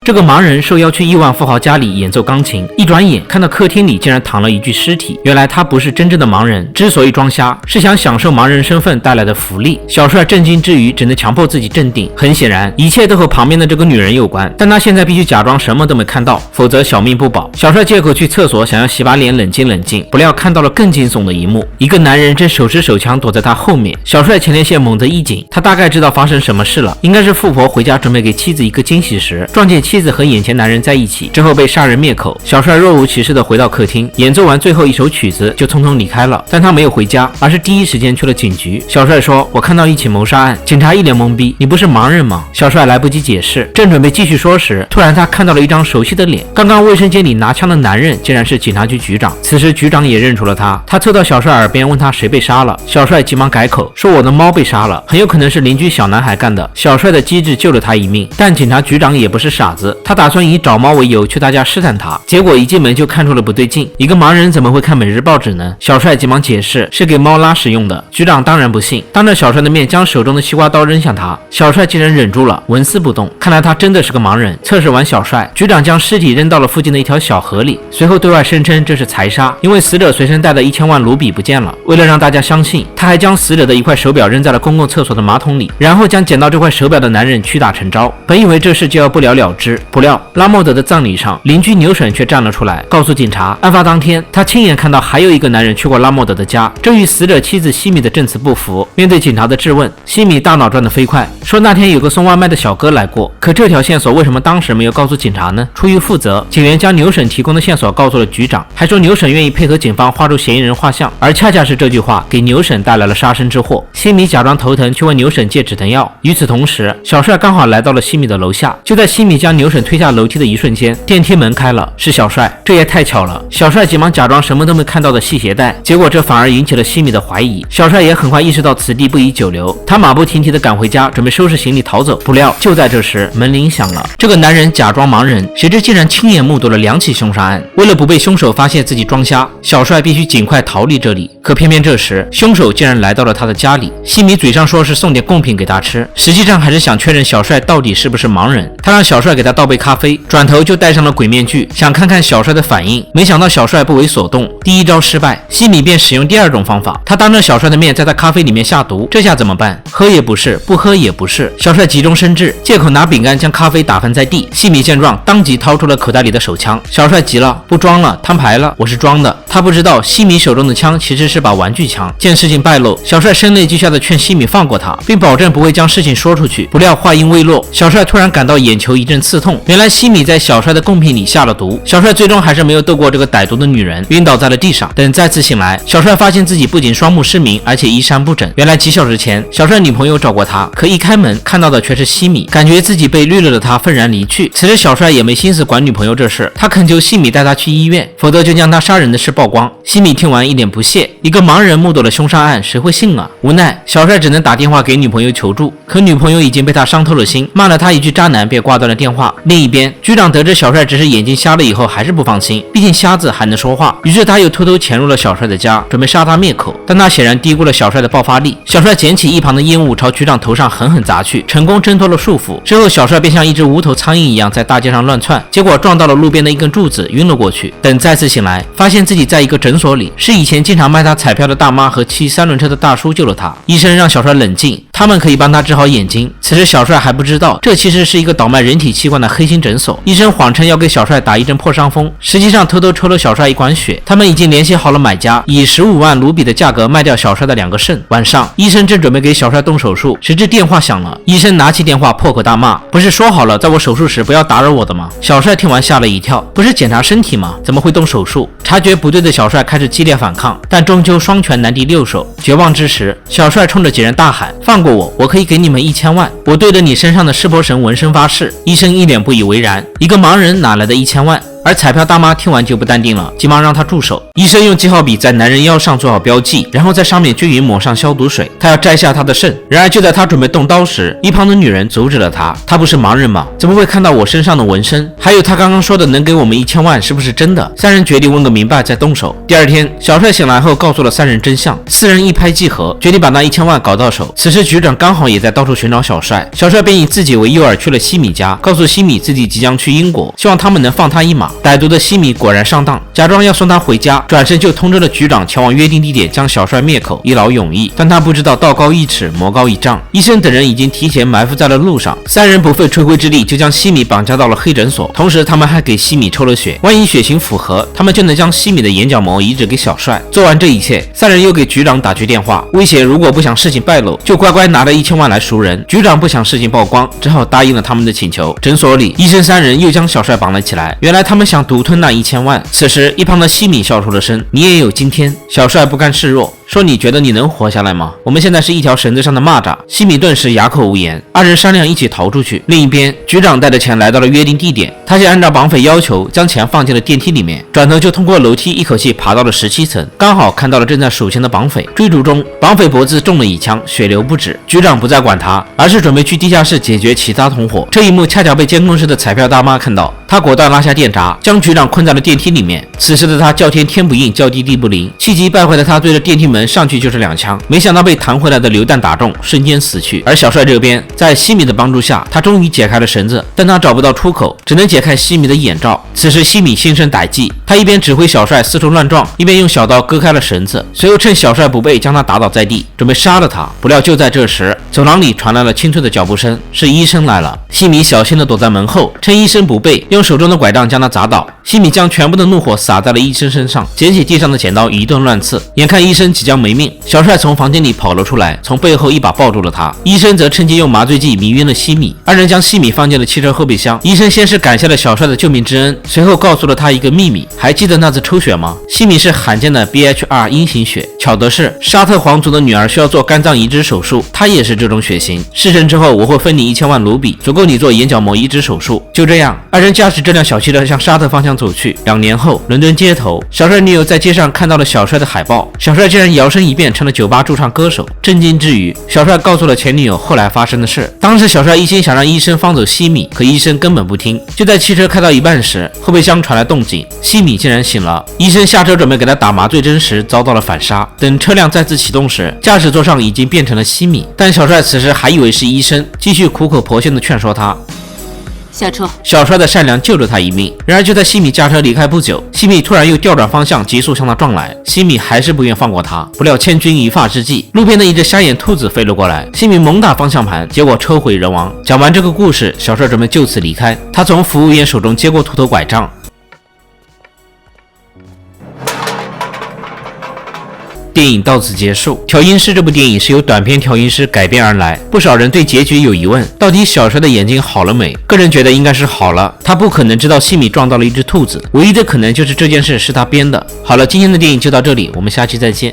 这个盲人受邀去亿万富豪家里演奏钢琴，一转眼看到客厅里竟然躺了一具尸体。原来他不是真正的盲人，之所以装瞎，是想享受盲人身份带来的福利。小帅震惊之余，只能强迫自己镇定。很显然，一切都和旁边的这个女人有关，但他现在必须假装什么都没看到，否则小命不保。小帅借口去厕所，想要洗把脸冷静冷静，不料看到了更惊悚的一幕：一个男人正手持手枪躲在他后面。小帅前列腺猛地一紧，他大概知道发生什么事了，应该是富婆回家准备给妻子一个惊喜时，撞见妻子和眼前男人在一起，之后被杀人灭口。小帅若无其事地回到客厅，演奏完最后一首曲子就匆匆离开了。但他没有回家，而是第一时间去了警局。小帅说：“我看到一起谋杀案。”警察一脸懵逼：“你不是盲人吗？”小帅来不及解释，正准备继续说时，突然他看到了一张熟悉的脸。刚刚卫生间里拿枪的男人竟然是警察局局长。此时局长也认出了他，他凑到小帅耳边问他谁被杀了。小帅急忙改口说：“我的猫被杀了，很有可能是邻居小男孩干的。”小帅的机智救了他一命，但警察局长也不是傻子，他打算以找猫为由去他家试探他，结果一进门就看出了不对劲。一个盲人怎么会看每日报纸呢？小帅急忙解释是给猫拉屎用的。局长当然不信，当着小帅的面将手中的西瓜刀扔向他。小帅竟然忍住了，纹丝不动。看来他真的是个盲人。测试完小帅，局长将尸体扔到了附近的一条小河里，随后对外声称这是财杀，因为死者随身带的1000万卢比不见了。为了让大家相信，他还将死者的一块手表扔在了公共厕所的马桶里，然后将捡到这块手表的男人屈打成招。本以为这事就要不了了之，不料拉莫德的葬礼上，邻居牛婶却站了出来，告诉警察，案发当天他亲眼看到还有一个男人去过拉莫德的家，这与死者妻子西米的证词不符。面对警察的质问，西米大脑转得飞快，说那天有个送外卖的小哥来过。可这条线索为什么当时没有告诉警察呢？出于负责，警员将牛婶提供的线索告诉了局长，还说牛婶愿意配合警方画出嫌疑人画像，而恰恰是这句话给牛婶带来了杀身之祸。西米假装头疼去问牛婶借止疼药。与此同时，小帅刚好来到了西米的楼下，就在西米将牛婶推下楼梯的一瞬间，电梯门开了，是小帅。这也太巧了。小帅急忙假装什么都没看到的系鞋带，结果这反而引起了西米的怀疑。小帅也很快意识到此地不宜久留，他马不停蹄地赶回家，准备收拾行李逃走。不料就在这时，门铃响了。这个男人假装盲人，谁知竟然亲眼目睹了2起凶杀案。为了不被凶手发现自己装瞎，小帅必须尽快逃离这里。可偏偏这时，凶手竟然来到了他的家里。西米嘴上说是送点贡品给他吃，实际上还是想确认小帅到底是不是盲人。他让小帅给他倒杯咖啡，转头就戴上了鬼面具，想看看小帅的反应。没想到小帅不为所动，第一招失败，西米便使用第二种方法，他当着小帅的面在他咖啡里面下毒。这下怎么办？喝也不是，不喝也不是。小帅急中生智，借口拿饼干将咖啡打翻在地。西米见状，当即掏出了口袋里的手枪。小帅急了，不装了，摊牌了，我是装的。他不知道西米手中的枪其实是把玩具枪。见事情败露，小帅声泪俱下的劝西米放过他，并保证不会将事情说出去。不料话音未落，小帅突然感到眼球一阵刺痛，原来西米在小帅的贡品里下了毒。小帅最终还是没有斗过这个歹毒的女人，晕倒在了地上。等再次醒来，小帅发现自己不仅双目失明，而且衣衫不整。原来几小时前，小帅女朋友找过他，可一开门看到的却是西米，感觉自己被绿了的他愤然离去。此时小帅也没心思管女朋友这事，他恳求西米带他去医院，否则就将他杀人的事曝光。西米听完一脸不屑，一个盲人目睹了凶杀案，谁会信啊？无奈小帅只能打电话给女朋友求助，可女朋友已经被他伤透了心，骂了他一句渣男便挂断了电话。另一边，局长得知小帅只是眼睛瞎了以后还是不放心，毕竟瞎子还能说话，于是他又偷偷潜入了小帅的家，准备杀他灭口。但他显然低估了小帅的爆发力，小帅捡起一旁的烟雾朝局长头上狠狠砸去，成功挣脱了束缚。之后小帅便像一只无头苍蝇一样在大街上乱窜，结果撞到了路边的一根柱子，晕了过去。等再次醒来，发现自己在一个诊所里，是以前经常卖他彩票的大妈和骑3轮车的大叔救了他。医生让小帅冷静，他们可以帮他治好眼睛。此时小帅还不知道，这其实是一个倒卖人体器官的黑心诊所。医生谎称要给小帅打一针破伤风，实际上偷偷抽了小帅一管血。他们已经联系好了买家，以15万卢比的价格卖掉小帅的2个肾。晚上，医生正准备给小帅动手术，谁知电话响了。医生拿起电话破口大骂：“不是说好了在我手术时不要打扰我的吗？”小帅听完吓了一跳，不是检查身体吗？怎么会动手术？察觉不对的小帅开始激烈反抗，但终究双拳难敌六手。绝望之时，小帅冲着几人大喊：“放过我，我可以给你们1000万！我对着你身上的湿婆神纹身发誓！”医生一脸不以为然，一个盲人哪来的1000万？而彩票大妈听完就不淡定了，急忙让他住手。医生用记号笔在男人腰上做好标记，然后在上面均匀抹上消毒水，他要摘下他的肾。然而就在他准备动刀时，一旁的女人阻止了他。他不是盲人吗？怎么会看到我身上的纹身？还有他刚刚说的能给我们1000万是不是真的？三人决定问个明白再动手。第二天，小帅醒来后告诉了三人真相，四人一拍即合，决定把那1000万搞到手。此时局长刚好也在到处寻找小帅，小帅便以自己为诱饵去了西米家，告诉西米自己即将去英国，希望他们能放他一马。歹毒的西米果然上当，假装要送他回家，转身就通知了局长前往约定地点将小帅灭口，一劳永逸。但他不知道道高一尺，魔高一丈，医生等人已经提前埋伏在了路上。三人不费吹灰之力就将西米绑架到了黑诊所，同时他们还给西米抽了血，万一血型符合，他们就能将西米的眼角膜移植给小帅。做完这一切，三人又给局长打去电话，威胁如果不想事情败露，就乖乖拿了1000万来赎人。局长不想事情曝光，只好答应了他们的请求。诊所里，医生三人又将小帅绑了起来，原来他们想独吞那1000万。此时一旁的西米笑出了声，你也有今天。小帅不甘示弱，说你觉得你能活下来吗？我们现在是一条绳子上的蚂蚱。西米顿时哑口无言。二人商量一起逃出去。另一边，局长带着钱来到了约定地点，他先按照绑匪要求将钱放进了电梯里面，转头就通过楼梯一口气爬到了17层，刚好看到了正在数钱的绑匪。追逐中，绑匪脖子中了一枪，血流不止。局长不再管他，而是准备去地下室解决其他同伙。这一幕恰巧被监控室的彩票大妈看到，她果断拉下电闸，将局长困在了电梯里面。此时的他叫天天不应，叫地地不灵，气急败坏的他对着电梯门上去就是2枪，没想到被弹回来的榴弹打中，瞬间死去。而小帅这边，在西米的帮助下，他终于解开了绳子，但他找不到出口，只能解开西米的眼罩。此时西米心生歹计，他一边指挥小帅四处乱撞，一边用小刀割开了绳子，随后趁小帅不备将他打倒在地，准备杀了他。不料就在这时，走廊里传来了清脆的脚步声，是医生来了。西米小心地躲在门后，趁医生不备，用手中的拐杖将他砸倒。西米将全部的怒火洒在了医生身上，捡起地上的剪刀一顿乱刺，眼看医生即将没命，小帅从房间里跑了出来，从背后一把抱住了他。医生则趁机用麻醉剂迷晕了西米，二人将西米放进了汽车后备箱。医生先是感谢了小帅的救命之恩，随后告诉了他一个秘密。还记得那次抽血吗？西米是罕见的 BHR 阴型血，巧的是沙特皇族的女儿需要做肝脏移植手术，她也是这种血型。事成之后我会分你1000万卢比，足够你做眼角膜移植手术。就这样，二人驾驶这辆小汽车向沙特方向走去。2年后，伦敦街头，小帅女友在街上看到了小帅的海报，小帅竟然摇身一变成了酒吧驻唱歌手。震惊之余，小帅告诉了前女友后来发生的事。当时小帅一心想让医生放走西米，可医生根本不听。就在汽车开到一半时，后备箱传来动静，西米竟然醒了。医生下车准备给他打麻醉针时遭到了反杀，等车辆再次启动时，驾驶座上已经变成了西米。但小帅此时还以为是医生，继续苦口婆心地劝说他下车。小帅的善良救了他一命。然而就在西米驾车离开不久，西米突然又调转方向，急速向他撞来。西米还是不愿放过他，不料千钧一发之际，路边的一只瞎眼兔子飞了过来，西米猛打方向盘，结果车毁人亡。讲完这个故事，小帅准备就此离开。他从服务员手中接过秃头拐杖。电影到此结束。调音师这部电影是由短篇调音师改编而来，不少人对结局有疑问，到底小帅的眼睛好了没？个人觉得应该是好了，他不可能知道西米撞到了一只兔子，唯一的可能就是这件事是他编的。好了，今天的电影就到这里，我们下期再见。